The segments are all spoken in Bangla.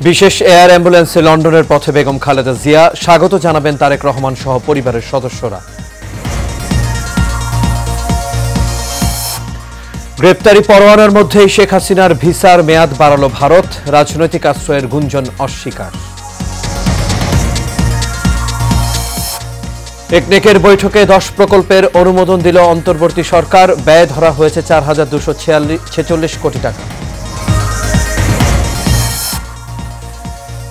বিশেষ এয়ার অ্যাম্বুলেন্সে লন্ডনের পথে বেগম খালেদা জিয়া, স্বাগত জানাবেন তারেক রহমান সহ পরিবারের সদস্যরা। গ্রেপ্তারি পরোয়ানার মধ্যেই শেখ হাসিনার ভিসার মেয়াদ বাড়ালো ভারত, রাজনৈতিক আশ্রয়ের গুঞ্জন অস্বীকার। একনেকের বৈঠকে 10 প্রকল্পের অনুমোদন দিল অন্তর্বর্তী সরকার, ব্যয় ধরা হয়েছে 4,246 কোটি টাকা।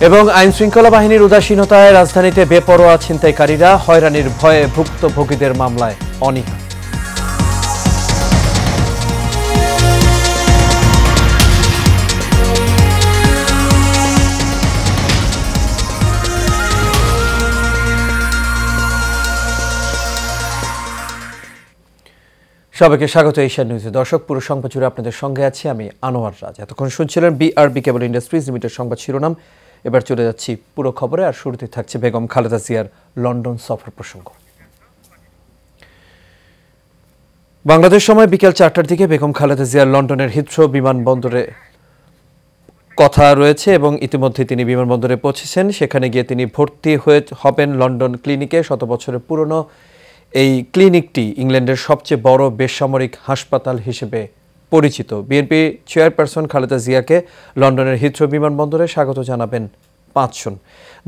এবং আইনশৃঙ্খলা বাহিনীর উদাসীনতায় রাজধানীতে বেপরোয়া ছিনতাইকারীরা, হয়রানির ভয়ে ভুক্তভোগীদের মামলায় অনীহা। সবাইকে স্বাগত এশিয়ান নিউজে। দর্শক, পুরো সংবাদ জুড়ে আপনাদের সঙ্গে আছি আমি আনোয়ার রাজ। এতক্ষণ শুনছিলেন বিআরবি কেবল ইন্ডাস্ট্রিজ লিমিটেড সংবাদ শিরোনাম। এবার চলে যাচ্ছি পুরো খবরে। আর শুরুতে থাকছে বেগম খালেদা জিয়ার লন্ডন সফর প্রসঙ্গ। বাংলাদেশ সময় বিকেল 4টার দিকে বেগম খালেদা জিয়ার লন্ডনের হিথ্রো বিমানবন্দরে কথা রয়েছে এবং ইতিমধ্যে তিনি বিমানবন্দরে পৌঁছেছেন। সেখানে গিয়ে তিনি ভর্তি হবেন লন্ডন ক্লিনিকে। 100 বছরের পুরনো এই ক্লিনিকটি ইংল্যান্ডের সবচেয়ে বড় বেসামরিক হাসপাতাল হিসেবে পরিচিত। বিএনপি চেয়ারপারসন খালেদা জিয়াকে লন্ডনের হিথ্রো বিমানবন্দরে স্বাগত জানাবেন 5 জন।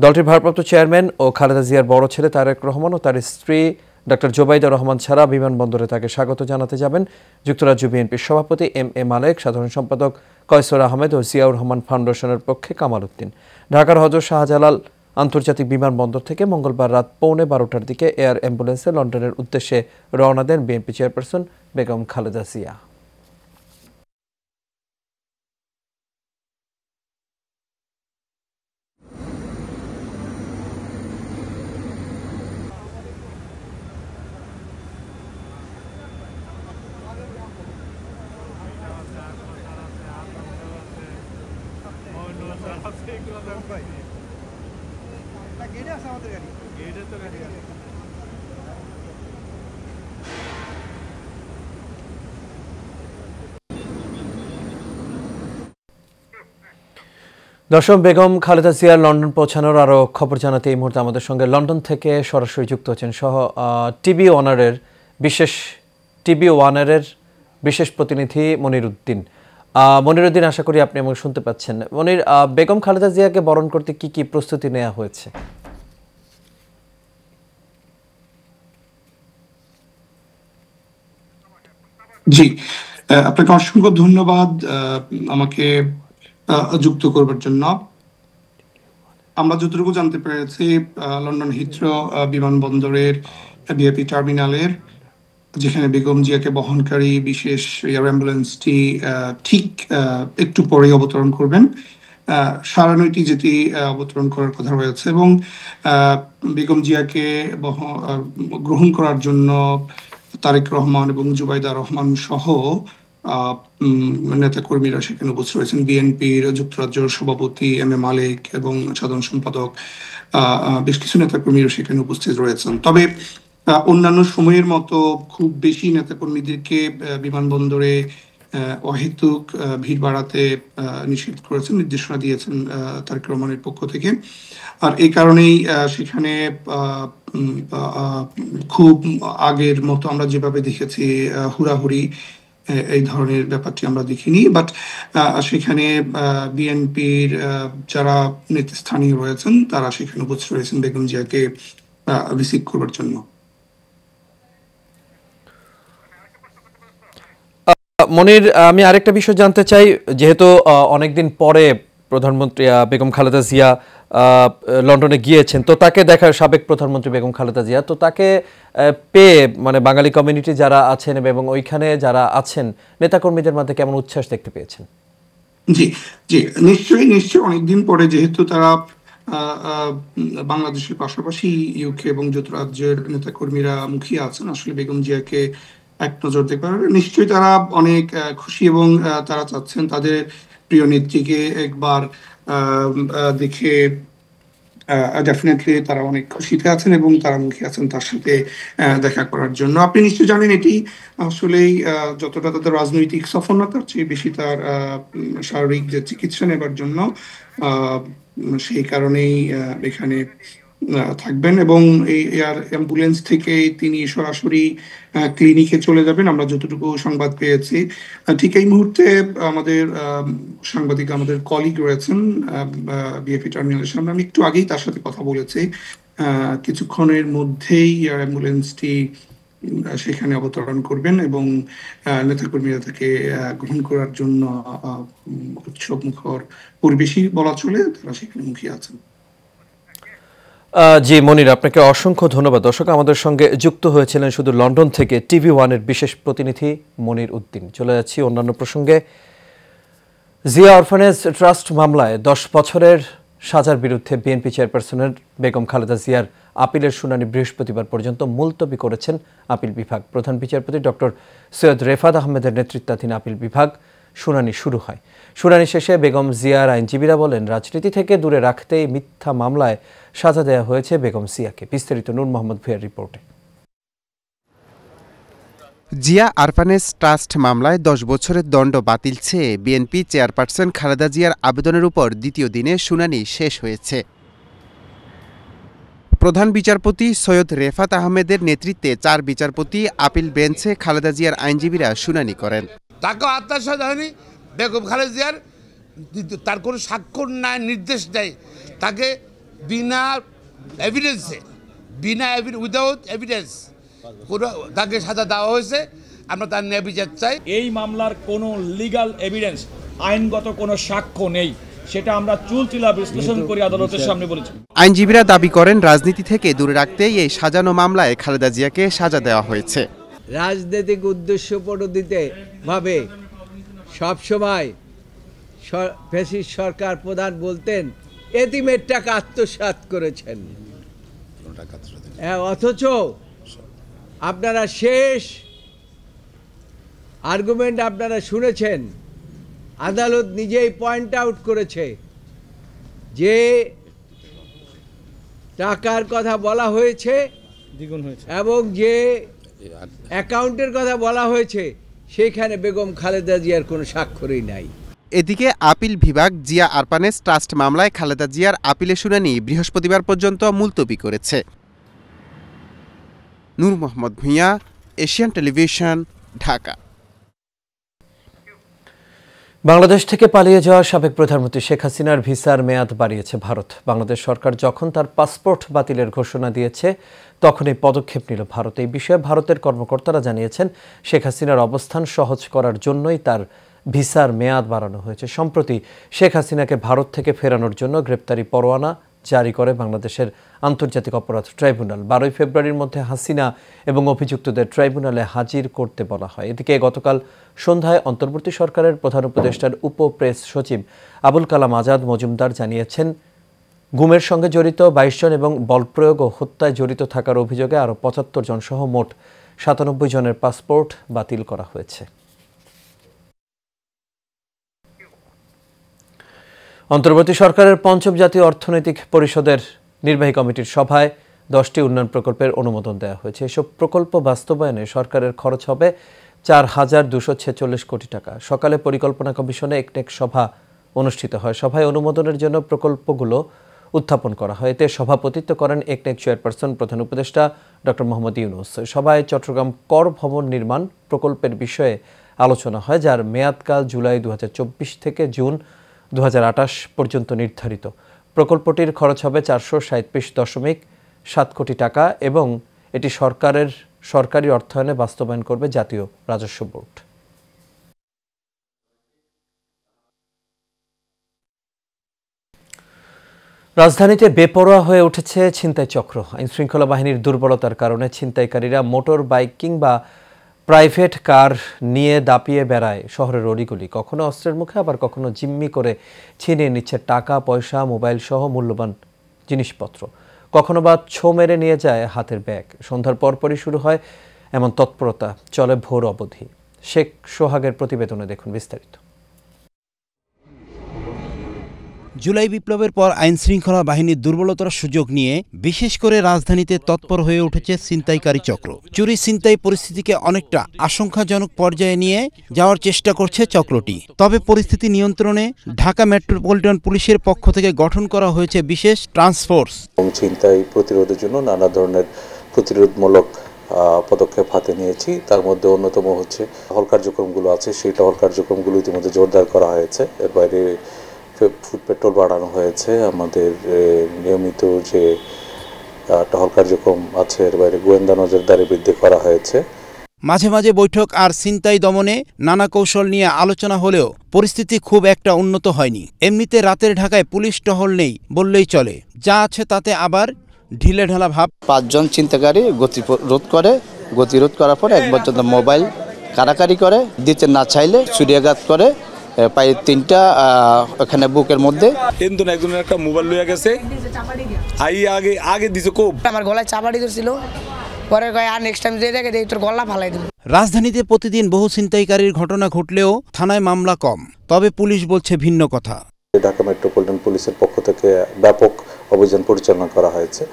দলটির ভারপ্রাপ্ত চেয়ারম্যান ও খালেদা জিয়ার বড় ছেলে তারেক রহমান ও তার স্ত্রী ডক্টর জোবাইদা রহমান ছাড়া বিমানবন্দরে তাকে স্বাগত জানাতে যাবেন যুক্তরাজ্য বিএনপির সভাপতি এম.এ মালেক, সাধারণ সম্পাদক কয়সর আহমেদ ও জিয়াউর রহমান ফাউন্ডেশনের পক্ষে কামাল উদ্দিন। ঢাকার হযরত শাহজালাল আন্তর্জাতিক বিমানবন্দর থেকে মঙ্গলবার রাত 12:15টার দিকে এয়ার অ্যাম্বুলেন্সে লন্ডনের উদ্দেশ্যে রওনা দেন বিএনপি চেয়ারপারসন বেগম খালেদা জিয়া। দর্শক, বেগম খালেদা জিয়ার লন্ডন পৌঁছানোর আরও খবর জানাতে এই মুহূর্তে আমাদের সঙ্গে লন্ডন থেকে সরাসরি যুক্ত হচ্ছেন টিভি ওয়ানের বিশেষ প্রতিনিধি মনির উদ্দিন। আশা করি আপনি আমাকে শুনতে পাচ্ছেন। মনির, বেগম খালেদা জিয়াকে বরণ করতে কি কি প্রস্তুতি নেওয়া হয়েছে? জি, আপনাকে অসংখ্য ধন্যবাদ আমাকে যুক্ত করবার জন্য। আমরা যতটুকু জানতে পেরেছি, লন্ডন হিথ্রো বিমানবন্দরের ভিআইপি টার্মিনালের যেখানে বেগম জিয়াকে বহনকারী বিশেষ এয়ার অ্যাম্বুলেন্সটি ঠিক একটু পরে অবতরণ করবেন। 9:30 যেটি অবতরণ করার কথা রয়েছে এবং বেগম জিয়াকে গ্রহণ করার জন্য তারেক রহমান এবং জুবাইদা রহমান সহ নেতা কর্মীরা সেখানে উপস্থিত রয়েছেন। বিএনপির যুক্তরাজ্য সভাপতি এম.এ মালেক এবং সাধারণ সম্পাদক বেশ কিছু নেতা কর্মীরা সেখানে উপস্থিত রয়েছেন। তবে অন্যান্য সময়ের মতো খুব বেশি নেতা কর্মীদেরকে বিমানবন্দরে অহেতুক ভিড় বাড়াতে নিষেধ করেছেন, নির্দেশনা দিয়েছেন তারেক রহমানের পক্ষ থেকে। আর এই কারণেই সেখানে খুব আগের মতো আমরা যেভাবে দেখেছি হুড়াহুড়ি এই ধরনের ব্যাপারটি আমরা দেখিনি। বাট সেখানে বিএনপির যারা নেতৃস্থানীয় রয়েছেন তারা সেখানে উপস্থিত রয়েছেন বেগম জিয়াকে রিসিভ করবার জন্য। মনির, আমি আরেকটা বিষয় জানতে চাই। যেহেতু অনেকদিন পরে প্রধানমন্ত্রী বেগম খালেদা জিয়া লন্ডনে গিয়েছেন, তো তাকে দেখা সাবেক প্রধানমন্ত্রী বেগম খালেদা জিয়া, তো তাকে পেয়ে বাঙালি কমিউনিটি যারা আছেন এবং ওইখানে যারা আছেন নেতাকর্মীদের মধ্যে কেমন উচ্ছ্বাস দেখতে পেয়েছেন? জি জি, নিশ্চয়ই অনেকদিন পরে, যেহেতু তারা বাংলাদেশের পাশাপাশি ইউকে এবং যুক্তরাজ্যের নেতাকর্মীরা মুখিয়ে আছেন আসলে বেগম জিয়াকে এক নজর দেখবার, নিশ্চয়ই তারা অনেক খুশি এবং তারা চাচ্ছেন তাদের প্রিয় নেত্রীকে একবার দেখে ডেফিনেটলি তারা অনেক খুশিতে আছেন এবং তারা মুখে আছেন তার সাথে দেখা করার জন্য। আপনি নিশ্চয়ই জানেন এটি আসলেই যতটা তাদের রাজনৈতিক সফর না, তার চেয়ে বেশি তার শারীরিক যে চিকিৎসা নেবার জন্য। সেই কারণেই এখানে থাকবেন এবং এই এয়ার অ্যাম্বুলেন্স থেকে তিনি সরাসরি ক্লিনিকে চলে যাবেন, আমরা যতটুকু সংবাদ পেয়েছি। ঠিক এই মুহূর্তে আমাদের সাংবাদিক, আমাদের কলিগ রয়েছেন বিএফি টার্মিনালের সামনে, আমি একটু আগেই তার সাথে কথা বলেছি। কিছুক্ষণের মধ্যেই এয়ার অ্যাম্বুলেন্সটি সেখানে অবতরণ করবেন এবং নেতাকর্মীরা তাকে গ্রহণ করার জন্য উৎসব মুখর পরিবেশই বলা চলে, তারা সেখানে মুখিয়ে আছেন। জি মনির, আপনাকে অসংখ্য ধন্যবাদ। দর্শক, আমাদের সঙ্গে যুক্ত হয়েছিলেন শুধু লন্ডন থেকে টিভি ওয়ানের বিশেষ প্রতিনিধি মনির উদ্দিন। চলে যাচ্ছি অন্যান্য প্রসঙ্গে। জিয়া অরফানেজ ট্রাস্ট মামলায় 10 বছরের সাজার বিরুদ্ধে বিএনপি চেয়ারপারসনের বেগম খালেদা জিয়ার আপিলের শুনানি বৃহস্পতিবার পর্যন্ত মুলতবি করেছেন আপিল বিভাগ। প্রধান বিচারপতি ডক্টর সৈয়দ রেফাত আহমেদের নেতৃত্বাধীন আপিল বিভাগ শুনানি শুরু হয়। শুনানি শেষে বেগম জিয়ার আইনজীবীরা বলেন, রাজনীতি থেকে দূরে রাখতেই মিথ্যা মামলায় সাজা দেওয়া হয়েছে বেগম জিয়াকে। বিস্তারিত নূর মোহাম্মদ ভূঁইয়ার রিপোর্টে। জিয়া আরফানেজ ট্রাস্ট মামলায় 10 বছরের দণ্ড বাতিল চেয়ে বিএনপি চেয়ারপারসন খালেদা জিয়ার আবেদনের উপর দ্বিতীয় দিনে শুনানি শেষ হয়েছে। প্রধান বিচারপতি সৈয়দ রেফাত আহমেদের নেতৃত্বে 4 বিচারপতি আপিল বেঞ্চে খালেদা জিয়ার আইনজীবীরা শুনানি করেন। তাকে আত্মসাৎ হয়নি, বেগম খালেদা জিয়ার তার কোনো স্বাক্ষর নাই, নির্দেশ দেয়, তাকে বিনা এভিডেন্সে, উইদাউট এভিডেন্স তাকে সাজা দেওয়া হয়েছে। আমরা তার ন্যায় বিচার চাই। এই মামলার কোনো লিগ্যাল এভিডেন্স, আইনগত কোনো সাক্ষ্য নেই, সেটা আমরা চুলচিলা বিশ্লেষণ করে আদালতের সামনে বলেছি। আইনজীবীরা দাবি করেন, রাজনীতি থেকে দূরে রাখতেই এই সাজানো মামলায় খালেদা জিয়াকে সাজা দেওয়া হয়েছে। রাজনৈতিক উদ্দেশ্য প্রণোদিতে ভাবে সবসময় ফ্যাসিস্ট সরকার প্রধান বলতেন এতিমের টাকা আত্মসাৎ করেছেন, অথচ আপনারা শেষ আর্গুমেন্ট আপনারা শুনেছেন, আদালত নিজেই পয়েন্ট আউট করেছে যে টাকার কথা বলা হয়েছে এবং যে অ্যাকাউন্টের কথা বলা হয়েছে সেখানে বেগম খালেদা জিয়ার কোনো স্বাক্ষরই নাই। এদিকে আপিল বিভাগ জিয়া আরফানেজ ট্রাস্ট মামলায় খালেদা জিয়ার আপিলের শুনানি বৃহস্পতিবার পর্যন্ত মুলতবি করেছে। নূর মোহাম্মদ ভূঁইয়া, এশিয়ান টেলিভিশন, ঢাকা। বাংলাদেশ থেকে পালিয়ে যাওয়া সাবেক প্রধানমন্ত্রী শেখ হাসিনার ভিসার মেয়াদ বাড়িয়েছে ভারত। বাংলাদেশ সরকার যখন তার পাসপোর্ট বাতিলের ঘোষণা দিয়েছে তখন এই পদক্ষেপ নিল ভারত। এই বিষয়ে ভারতের কর্মকর্তারা জানিয়েছেন, শেখ হাসিনার অবস্থান সহজ করার জন্যই তার ভিসার মেয়াদ বাড়ানো হয়েছে। সম্প্রতি শেখ হাসিনাকে ভারত থেকে ফেরানোর জন্য গ্রেপ্তারি পরোয়ানা জারি করে বাংলাদেশের আন্তর্জাতিক অপরাধ ট্রাইব্যুনাল। 12 ফেব্রুয়ারির মধ্যে হাসিনা এবং অভিযুক্তদের ট্রাইব্যুনালে হাজির করতে বলা হয়। এদিকে গতকাল সন্ধ্যায় অন্তর্বর্তী সরকারের প্রধান উপদেষ্টার উপ প্রেস সচিব আবুল কালাম আজাদ মজুমদার জানিয়েছেন, গুমের সঙ্গে জড়িত 22 জন এবং বলপ্রয়োগ ও হত্যায় জড়িত থাকার অভিযোগে আরও 75 জন সহ মোট 97 জনের পাসপোর্ট বাতিল করা হয়েছে। অন্তর্বর্তী সরকারের পঞ্চম জাতীয় অর্থনৈতিক পরিষদের নির্বাহী কমিটির সভায় 10টি উন্নয়ন প্রকল্পের অনুমোদন দেওয়া হয়েছে। এসব প্রকল্প বাস্তবায়নে সরকারের খরচ হবে 4,246 কোটি টাকা। সকালে পরিকল্পনা কমিশনে একনেক সভা অনুষ্ঠিত হয়। সভায় অনুমোদনের জন্য প্রকল্পগুলো উত্থাপন করা হয়। এতে সভাপতিত্ব করেন একনেক চেয়ারপারসন প্রধান উপদেষ্টা ডক্টর মোহাম্মদ ইউনূস। সভায় চট্টগ্রাম কর ভবন নির্মাণ প্রকল্পের বিষয়ে আলোচনা হয়, যার মেয়াদকাল জুলাই 2024 থেকে জুন 2028 পর্যন্ত নির্ধারিত। প্রকল্পটির খরচ হবে 437.7 কোটি টাকা এবং এটি সরকারি অর্থায়নে বাস্তবায়ন করবে জাতীয় রাজস্ব বোর্ড। রাজধানীতে বেপরোয়া হয়ে উঠেছে ছিনতাই চক্র। আইনশৃঙ্খলা বাহিনীর দুর্বলতার কারণে ছিনতাইকারীরা মোটর বাইক কিংবা প্রাইভেট কার নিয়ে দাপিয়ে বেড়ায় শহরের অলিগলি। কখনো অস্ত্রের মুখে, আবার কখনো জিম্মি করে ছিনিয়ে নিচ্ছে টাকা, পয়সা, মোবাইল সহ মূল্যবান জিনিসপত্র। কখনো বা ছো মেরে নিয়ে যায় হাতের ব্যাগ। সন্ধ্যার পরপরই শুরু হয় এমন তৎপরতা, চলে ভোর অবধি। শেখ সোহাগের প্রতিবেদনে দেখুন বিস্তারিত। জুলাই বিপ্লবের পর আইনশৃঙ্খলা বাহিনীর দুর্বলতার সুযোগ নিয়ে বিশেষ করে রাজধানীতে তৎপর হয়ে উঠেছে ছিনতাইকারী চক্র। চুরি ছিনতাই পরিস্থিতিকে অনেকটা আশঙ্কাজনক পর্যায়ে নিয়ে যাওয়ার চেষ্টা করছে চক্রটি। তবে পরিস্থিতি নিয়ন্ত্রণে ঢাকা মেট্রোপলিটন পুলিশের পক্ষ থেকে গঠন করা হয়েছে বিশেষ টাস্ক ফোর্স। ছিনতাই প্রতিরোধের জন্য নানা ধরনের প্রতিরোধমূলক পদক্ষেপ হাতে নিয়েছি। তার মধ্যে অন্যতম হচ্ছে টহল কার্যক্রমগুলো আছে, সেই টহল কার্যক্রমগুলো ইতিমধ্যে জোরদার করা হয়েছে। এর বাইরে ফুড পেট্রোল বাড়ানো হয়েছে। আমাদের নিয়মিত যে টহল কার্যক্রম আছে, এর বাইরে গোয়েন্দা নজরদারি বৃদ্ধি করা হয়েছে। মাঝে মাঝে বৈঠক আর ছিনতাই দমনে নানা কৌশল নিয়ে আলোচনা হলেও পরিস্থিতি খুব একটা উন্নত হয়নি। এমনিতে রাতের ঢাকায় পুলিশ টহল নেই বললেই চলে, যা আছে তাতে আবার ঢিলেঢালা ভাব। 5 জন ছিনতাইকারী গতিরোধ করার পর 1 পর্যন্ত মোবাইল কারাকারি করে, দিতে না চাইলে ছুরিয়াঘাত করে, প্রায় 3টা ওখানে বুকের মধ্যে। একজনের একটা মোবাইল লইয়া গেছে, আগে দিছে কোপ, আমার গলায় চাপাড়ি ধরছিল, পরে কয় আর নেক্সট টাইম যে দেখে দেই তোর গলা ফালাই দেব। রাজধানীতে প্রতিদিন বহু ছিনতাইকারীর ঘটনা ঘটলেও থানায় মামলা কম, তবে পুলিশ বলছে ভিন্ন কথা। ঢাকা মেট্রোপলিটন পুলিশের পক্ষ থেকে ব্যাপক অভিযান পরিচালনা করা হয়েছে।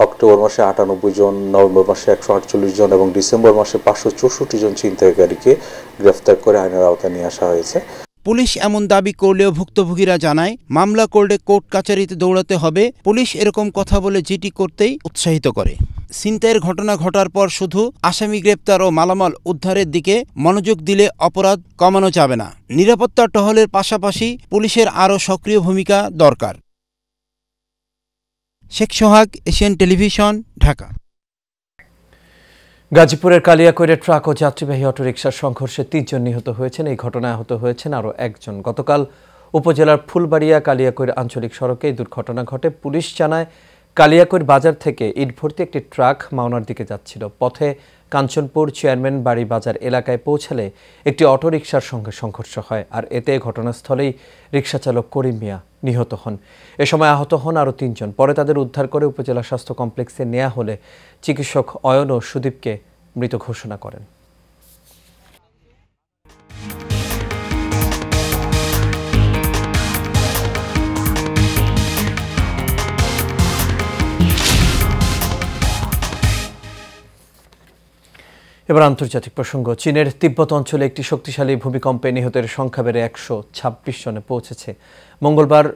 অক্টোবর মাসে 98 জন, নভেম্বর মাসে 148 জন এবং ডিসেম্বর মাসে 564 জন ছিনতাইকারীকে গ্রেফতার করে আইনের আওতায় নিয়ে আসা হয়েছে। পুলিশ এমন দাবি করলেও ভুক্তভোগীরা জানায় মামলা করলে কোর্ট কাচারিতে দৌড়াতে হবে। পুলিশ এরকম কথা বলে জিডি করতেই উৎসাহিত করে। ছিনতাইয়ের ঘটনা ঘটার পর শুধু আসামি গ্রেপ্তার ও মালামাল উদ্ধারের দিকে মনোযোগ দিলে অপরাধ কমানো যাবে না। নিরাপত্তা টহলের পাশাপাশি পুলিশের আরও সক্রিয় ভূমিকা দরকার। শেখ সোহাগ, এশিয়ান টেলিভিশন, ঢাকা। গাজীপুরের কালিয়াকৈরে ট্রাক ও যাত্রীবাহী অটোরিকশার সংঘর্ষে 3 জন নিহত হয়েছেন। এই ঘটনায় আহত হয়েছেন আরও 1 জন। গতকাল উপজেলার ফুলবাড়িয়া কালিয়াকৈর আঞ্চলিক সড়কে এই দুর্ঘটনা ঘটে। পুলিশ জানায় কালিয়াকৈর বাজার থেকে ইট ভর্তি একটি ট্রাক মাওনার দিকে যাচ্ছিল। পথে কাঞ্চনপুর চেয়ারম্যান বাড়ি বাজার এলাকায় পৌঁছালে একটি অটোরিকশার সঙ্গে সংঘর্ষ হয়, আর এতে ঘটনাস্থলেই রিকশাচালক করিম মিয়া নিহত হন। এ সময় আহত হন আরও 3 জন। পরে তাদের উদ্ধার করে উপজেলা স্বাস্থ্য কমপ্লেক্সে নেওয়া হলে চিকিৎসক অয়ন ও সুদীপকে মৃত ঘোষণা করেন। এবার আন্তর্জাতিক প্রসঙ্গ। চীনের তিব্বত অঞ্চলে একটি শক্তিশালী ভূমিকম্পে নিহতের সংখ্যা বেড়ে 126 জনে পৌঁছেছে। মঙ্গলবার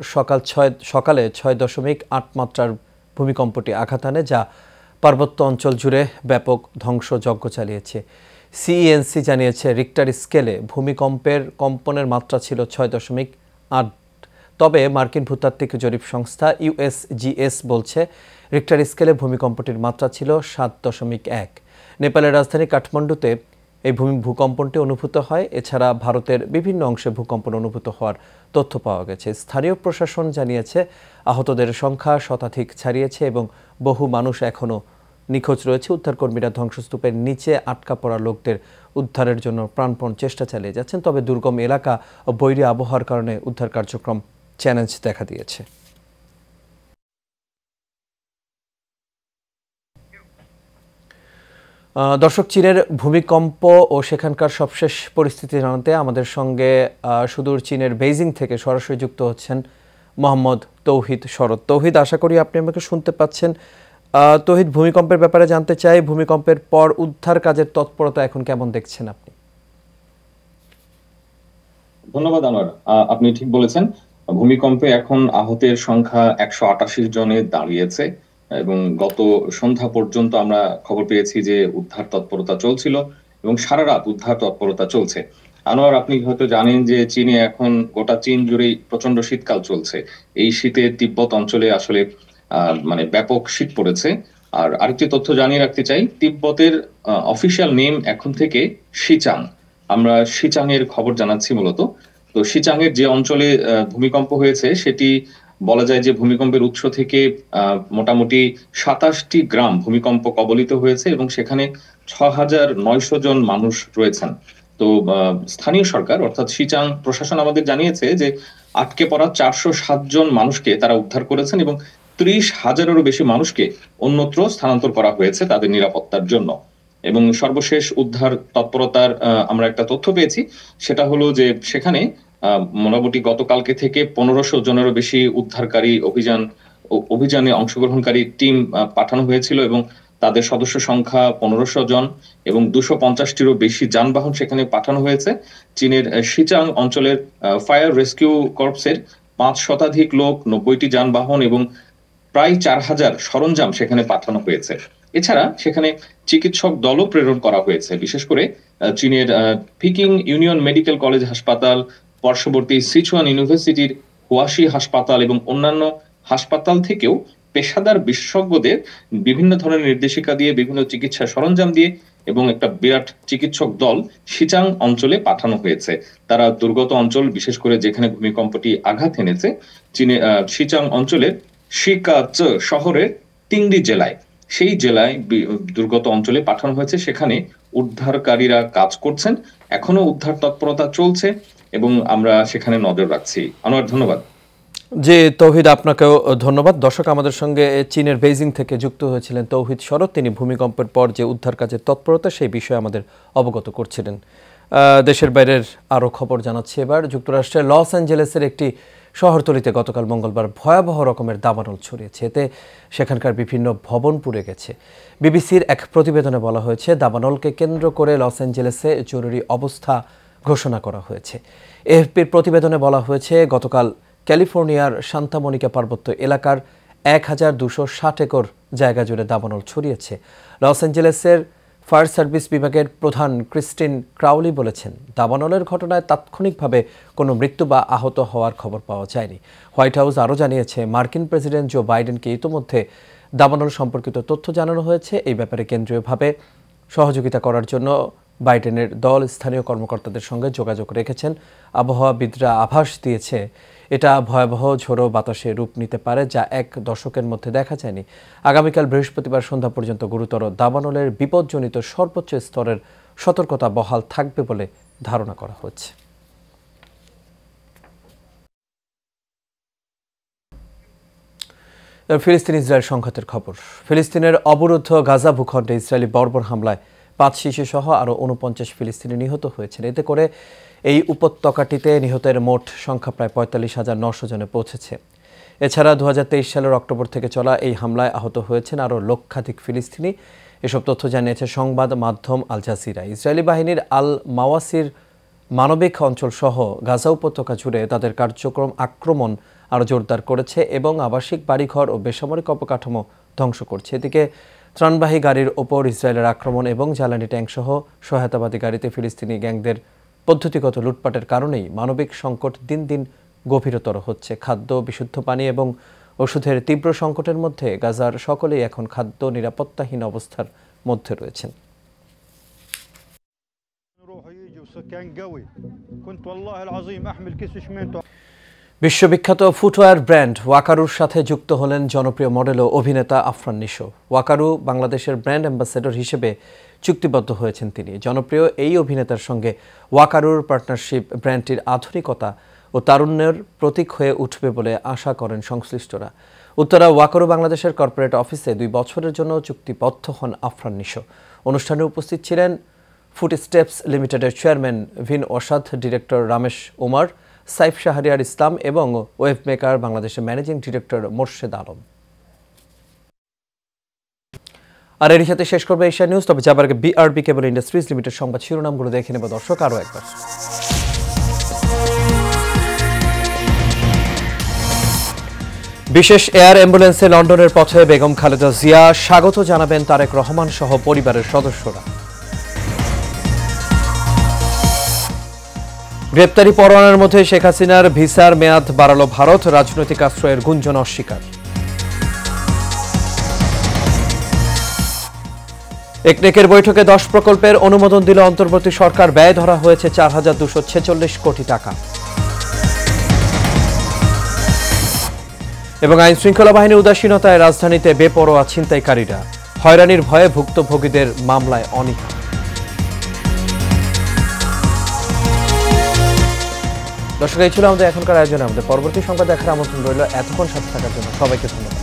সকালে 6.8 মাত্রার ভূমিকম্পটি আঘাত আনে, যা পার্বত্য অঞ্চল জুড়ে ব্যাপক ধ্বংসযজ্ঞ চালিয়েছে। সিইএনসি জানিয়েছে রিক্টার স্কেলে ভূমিকম্পের কম্পনের মাত্রা ছিল 6.8। তবে মার্কিন ভূতাত্ত্বিক জরিপ সংস্থা ইউএসজিএস বলছে রিক্টার স্কেলে ভূমিকম্পটির মাত্রা ছিল 7.1। নেপালের রাজধানী কাঠমান্ডুতে এই ভূকম্পনটি অনুভূত হয়। এছাড়া ভারতের বিভিন্ন অংশে ভূকম্পন অনুভূত হওয়ার তথ্য পাওয়া গেছে। স্থানীয় প্রশাসন জানিয়েছে আহতদের সংখ্যা শতাধিক ছাড়িয়েছে এবং বহু মানুষ এখনও নিখোঁজ রয়েছে। উদ্ধারকর্মীরা ধ্বংসস্তূপের নিচে আটকা পড়া লোকদের উদ্ধারের জন্য প্রাণপণ চেষ্টা চালিয়ে যাচ্ছেন। তবে দুর্গম এলাকা ও বৈরী আবহাওয়ার কারণে উদ্ধার কার্যক্রম চ্যালেঞ্জ দেখা দিয়েছে। দর্শক, চীনের ভূমিকম্প ও সেখানকার সবশেষ পরিস্থিতি জানাতে আমাদের সঙ্গে সুদূর চীনের বেইজিং থেকে সরাসরি যুক্ত হচ্ছেন মোহাম্মদ তৌহিদ শরৎ। তৌহিদ, আশা করি আপনি আমাকে শুনতে পাচ্ছেন। তৌহিদ, ভূমিকম্পের ব্যাপারে জানতে চাই, ভূমিকম্পের পর উদ্ধার কাজের তৎপরতা এখন কেমন দেখছেন আপনি? ধন্যবাদ আনোয়ার, আপনি ঠিক বলেছেন। ভূমিকম্পে এখন আহতের সংখ্যা 188 জনে দাঁড়িয়েছে এবং গত সন্ধ্যা পর্যন্ত আমরা খবর পেয়েছি যে উদ্ধার তৎপরতা চলছিল এবং সারা রাত উদ্ধার তৎপরতা চলছে। আনোয়ার, আপনি হয়তো জানেন যে চীনে এখন গোটা চীন জুড়েই প্রচন্ড শীতকাল চলছে। এই শীতে তিব্বত অঞ্চলে আসলে ব্যাপক শীত পড়েছে। আর আরেকটি তথ্য জানিয়ে রাখতে চাই, তিব্বতের অফিসিয়াল নেম এখন থেকে শিচাং। আমরা শিচাং এর খবর জানাচ্ছি মূলত। তো শিচাং এর যে অঞ্চলে ভূমিকম্প হয়েছে সেটি বলা যায় যে ভূমিকম্পের উৎস থেকে মোটামুটি 27টি গ্রাম ভূমিকম্প কবলিত হয়েছে এবং সেখানে 6,900 জন মানুষ রয়েছেন। তো স্থানীয় সরকার অর্থাৎ শিচাং প্রশাসন আমাদের জানিয়েছে যে আটকে পড়া 407 জন মানুষকে তারা উদ্ধার করেছেন এবং 30,000-এরও বেশি মানুষকে অন্যত্র স্থানান্তর করা হয়েছে তাদের নিরাপত্তার জন্য। এবং সর্বশেষ উদ্ধার তৎপরতার আমরা একটা তথ্য পেয়েছি, সেটা হলো যে সেখানে মোটামুটি গতকালকে থেকে 1500 জনেরও বেশি উদ্ধারকারী অভিযানে অংশগ্রহণকারী টিম পাঠানো হয়েছিল এবং তাদের সদস্য সংখ্যা 1500 জন এবং 250টিরও বেশি যানবাহন সেখানে পাঠানো হয়েছে। চীনের শিচাং অঞ্চলের ফায়ার রেস্কিউ কর্পসের 5 শতাধিক লোক, 90টি যানবাহন এবং প্রায় 4000 সরঞ্জাম সেখানে পাঠানো হয়েছে। এছাড়া সেখানে চিকিৎসক দলও প্রেরণ করা হয়েছে। বিশেষ করে চীনের পিকিং ইউনিয়ন মেডিকেল কলেজ হাসপাতাল, পার্শ্ববর্তী সিচুয়ান ইউনিভার্সিটির হুয়াশি হাসপাতাল এবং অন্যান্য হাসপাতাল থেকেও পেশাদার বিশেষজ্ঞদের বিভিন্ন ধরনের নির্দেশিকা দিয়ে, বিভিন্ন চিকিৎসা সরঞ্জাম দিয়ে এবং একটা বিরাট চিকিৎসক দল শিচাং অঞ্চলে পাঠানো হয়েছে। তারা দুর্গত অঞ্চল, বিশেষ করে যেখানে ভূমিকম্পটি আঘাত এনেছে, চীনে শিচাং অঞ্চলের শিকাচ শহরের তিংরি জেলায়, সেই জেলায় দুর্গত অঞ্চলে পাঠানো হয়েছে। সেখানে উদ্ধারকারীরা কাজ করছেন, এখনো উদ্ধার তৎপরতা চলছে এবং আমরা সেখানে নজর রাখছি। আনোয়ার, ধন্যবাদ। জি তৌহিদ, আপনাকেও ধন্যবাদ। দর্শক, আমাদের সঙ্গে চীনের বেইজিং থেকে যুক্ত হয়েছিলেন তৌহিদ শরৎ। তিনি ভূমিকম্পের পর যে উদ্ধার কাজের তৎপরতা সেই বিষয়ে আমাদের অবগত করছিলেন। দেশের বাইরের আরও খবর জানাচ্ছি এবার। যুক্তরাষ্ট্রের লস অ্যাঞ্জেলেসের একটি শহরতলিতে গতকাল মঙ্গলবার ভয়াবহ রকমের দাবানল ছড়িয়েছে। এতে সেখানকার বিভিন্ন ভবন পুড়ে গেছে। বিবিসির এক প্রতিবেদনে বলা হয়েছে, দাবানলকে কেন্দ্র করে লস অ্যাঞ্জেলেসে জরুরি অবস্থা ঘোষণা করা হয়েছে। এএফপির প্রতিবেদনে বলা হয়েছে, গতকাল ক্যালিফোর্নিয়ার সান্তা মনিকা পার্বত্য এলাকার 1260 একর জায়গা জুড়ে দাবানল ছড়িয়েছে। লস অ্যাঞ্জেলেসের ফায়ার সার্ভিস বিভাগের প্রধান ক্রিস্টিন ক্রাউলি বলেছেন, দাবানলের ঘটনায় তাৎক্ষণিকভাবে কোনো মৃত্যু বা আহত হওয়ার খবর পাওয়া যায়নি। হোয়াইট হাউস আরও জানিয়েছে, মার্কিন প্রেসিডেন্ট জো বাইডেনকে ইতোমধ্যে দাবানল সম্পর্কিত তথ্য জানানো হয়েছে। এই ব্যাপারে কেন্দ্রীয়ভাবে সহযোগিতা করার জন্য বাইডেনের দল স্থানীয় কর্মকর্তাদের সঙ্গে যোগাযোগ রেখেছেন। আবহাওয়াবিদরা আভাস দিয়েছে, এটা ভয়াবহ ঝোড়ো বাতাসে রূপ নিতে পারে, যা এক দশকের মধ্যে দেখা যায়নি। আগামীকাল বৃহস্পতিবার সন্ধ্যা পর্যন্ত গুরুতর দাবানলের বিপজ্জনিত সর্বোচ্চ স্তরের সতর্কতা বহাল থাকবে বলে ধারণা করা হচ্ছে। ফিলিস্তিন ইসরায়েল সংঘাতের খবর। ফিলিস্তিনের অবরুদ্ধ গাজা ভূখণ্ডে ইসরায়েলি বর্বর হামলায় 5 শিশু সহ আরও 49 ফিলিস্তিনি নিহত হয়েছেন। এতে করে এই উপত্যকাটিতে নিহতের মোট সংখ্যা প্রায় 45,900 জনে পৌঁছেছে। এছাড়া 2023 সালের অক্টোবর থেকে চলা এই হামলায় আহত হয়েছেন আরও লক্ষাধিক ফিলিস্তিনি। এসব তথ্য জানিয়েছে সংবাদ মাধ্যম আল জাজিরা। ইসরায়েলি বাহিনীর আল মাওয়াসির মানবিক অঞ্চল সহ গাজা উপত্যকা জুড়ে তাদের কার্যক্রম আক্রমণ আরও জোরদার করেছে এবং আবাসিক বাড়িঘর ও বেসামরিক অবকাঠামো ধ্বংস করছে। এদিকে ত্রাণবাহী গাড়ির ওপর ইসরায়েলের আক্রমণ এবং জ্বালানি ট্যাঙ্ক সহ সহায়তাবাদী গাড়িতে ফিলিস্তিনি গ্যাংদের পদ্ধতিগত লুটপাটের কারণেই মানবিক সংকট দিন দিন গভীরতর হচ্ছে। খাদ্য, বিশুদ্ধ পানি এবং ওষুধের তীব্র সংকটের মধ্যে গাজার সকলেই এখন খাদ্য নিরাপত্তাহীন অবস্থার মধ্যে রয়েছেন। বিশ্ববিখ্যাত ফুটওয়্যার ব্র্যান্ড ওয়াকারুর সাথে যুক্ত হলেন জনপ্রিয় মডেল ও অভিনেতা আফরান নিশো। ওয়াকারু বাংলাদেশের ব্র্যান্ড অ্যাম্বাসেডর হিসেবে চুক্তিবদ্ধ হয়েছেন তিনি। জনপ্রিয় এই অভিনেতার সঙ্গে ওয়াকারুর পার্টনারশিপ ব্র্যান্ডটির আধুনিকতা ও তারুণ্যের প্রতীক হয়ে উঠবে বলে আশা করেন সংশ্লিষ্টরা। উত্তরা ওয়াকারু বাংলাদেশের কর্পোরেট অফিসে 2 বছরের জন্য চুক্তিবদ্ধ হন আফরান নিশো। অনুষ্ঠানে উপস্থিত ছিলেন ফুটস্টেপস লিমিটেডের চেয়ারম্যান ভিন ওসাদ, ডিরেক্টর রামেশ ওমর, সাইফ শাহরিয়ার ইসলাম এবং ওয়েব মেকার বাংলাদেশের ম্যানেজিং ডিরেক্টর মোর্শেদ আলম। আর এর সাথে শেষ করবে এশিয়া নিউজ। তবে যাবার আগে বিআরবি কেবল ইন্ডাস্ট্রিজ লিমিটেড সংবাদ শিরোনামগুলো দেখে নেব দর্শক আরও একবার। বিশেষ এয়ার অ্যাম্বুলেন্সে লন্ডনের পথে বেগম খালেদা জিয়া, স্বাগত জানাবেন তারেক রহমান সহ পরিবারের সদস্যরা। গ্রেপ্তারি পরোয়ানার মধ্যে শেখ হাসিনার ভিসার মেয়াদ বাড়ালো ভারত, রাজনৈতিক আশ্রয়ের গুঞ্জন অস্বীকার। একনেকের বৈঠকে 10 প্রকল্পের অনুমোদন দিল অন্তর্বর্তী সরকার, ব্যয় ধরা হয়েছে 4,246 কোটি টাকা। এবং আইন শৃঙ্খলা বাহিনীর উদাসীনতায় রাজধানীতে বেপরোয়া ছিনতাইকারীরা, হয়রানির ভয়ে ভুক্তভোগীদের মামলায় অনীহা। দর্শক, এই ছিল আমাদের এখনকার আয়োজনে। আমাদের পরবর্তী সংবাদ দেখার আমন্ত্রণ রইল। এতক্ষণ সাথে থাকার জন্য সবাইকে ধন্যবাদ।